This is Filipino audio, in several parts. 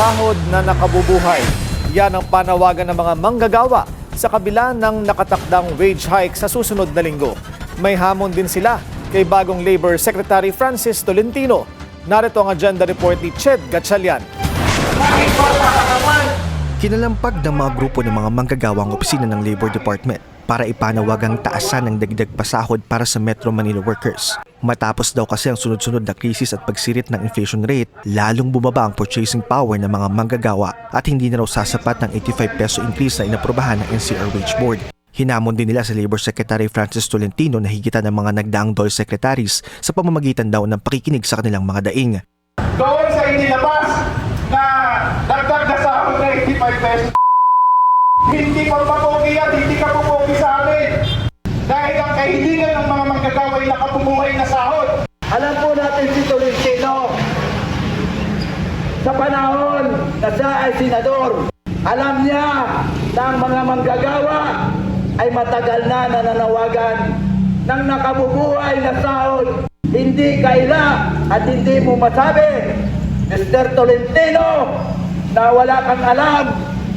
pasahod na nakabubuhay. Yan ang panawagan ng mga manggagawa sa kabila ng nakatakdang wage hike sa susunod na linggo. May hamon din sila kay bagong Labor Secretary Francis Tolentino. Narito ang agenda report ni Ched Gatchalian. Kinalampag ng mga grupo ng mga manggagawa ang opisina ng Labor Department para ipanawagang taasan ng dagdag pasahod para sa Metro Manila workers. Matapos daw kasi ang sunod-sunod na krisis at pagsirit ng inflation rate, lalong bumaba ang purchasing power ng mga manggagawa at hindi na raw sasapat ng 85 peso increase na inaprobahan ng NCR Wage Board. Hinamon din nila sa Labor Secretary Francis Tolentino na higitan ng mga nagdaang DOL secretaries sa pamamagitan daw ng pakikinig sa kanilang mga daing. Doon sa inilabas na dagdag na sahod na 85 pesos. Hindi pa papogi yan, hindi ka pupogi sa amin. Dahil ang kahilingan ng mga manggagawa ay nakapumuhay na sahod. Alam po natin si Tolentino, sa panahon na siya ay senador, alam niya na ang mga manggagawa ay matagal na nananawagan ng nakabubuhay na sahod. Hindi kaila at hindi mo masabi, Mr. Tolentino, na wala kang alam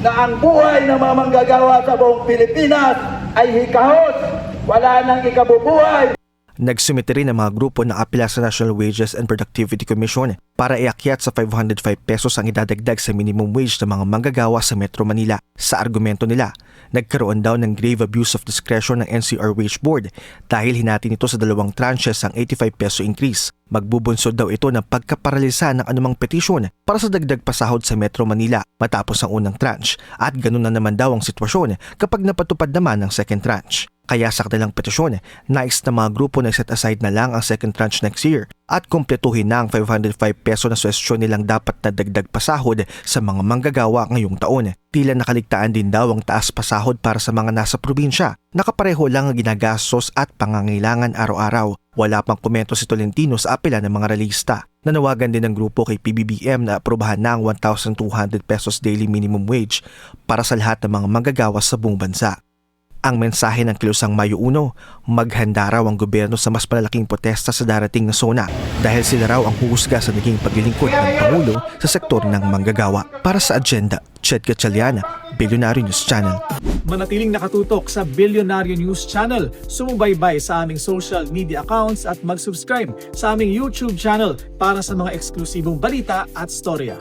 na ang buhay ng mga manggagawa sa buong Pilipinas ay hikahos, wala nang ikabubuhay. Nagsumite rin ang mga grupo ng apela sa National Wages and Productivity Commission para iakyat sa 505 pesos ang idadagdag sa minimum wage ng mga manggagawa sa Metro Manila. Sa argumento nila, nagkaroon daw ng grave abuse of discretion ng NCR Wage Board dahil hinati nito sa dalawang tranches ang 85 peso increase. Magbubunsod daw ito ng pagkaparalisa ng anumang petisyon para sa dagdag pasahod sa Metro Manila matapos ang unang tranche at ganun na naman daw ang sitwasyon kapag napatupad naman ang second tranche. Kaya sa kanilang petisyon, nais na mga grupo na set aside na lang ang second tranche next year at kumpletuhin na ang 505 peso na suwestyon nilang dapat na dagdag pasahod sa mga manggagawa ngayong taon. Tila nakaligtaan din daw ang taas pasahod para sa mga nasa probinsya. Nakapareho lang ang ginagastos at pangangailangan araw-araw. Wala pang komento si Tolentino sa apela ng mga relista. Nanawagan din ng grupo kay PBBM na aprobahan na ang 1,200 pesos daily minimum wage para sa lahat ng mga manggagawa sa buong bansa. Ang mensahe ng Kilusang Mayo 1, maghanda raw ang gobyerno sa mas malalaking protesta sa darating na SONA dahil sila raw ang huhusga sa naging paglilingkod ng Pangulo sa sektor ng manggagawa. Para sa agenda, Ched Gatchalian, Billionaire News Channel. Manatiling nakatutok sa Billionaire News Channel. Sumubaybay sa aming social media accounts at mag-subscribe sa aming YouTube channel para sa mga eksklusibong balita at storya.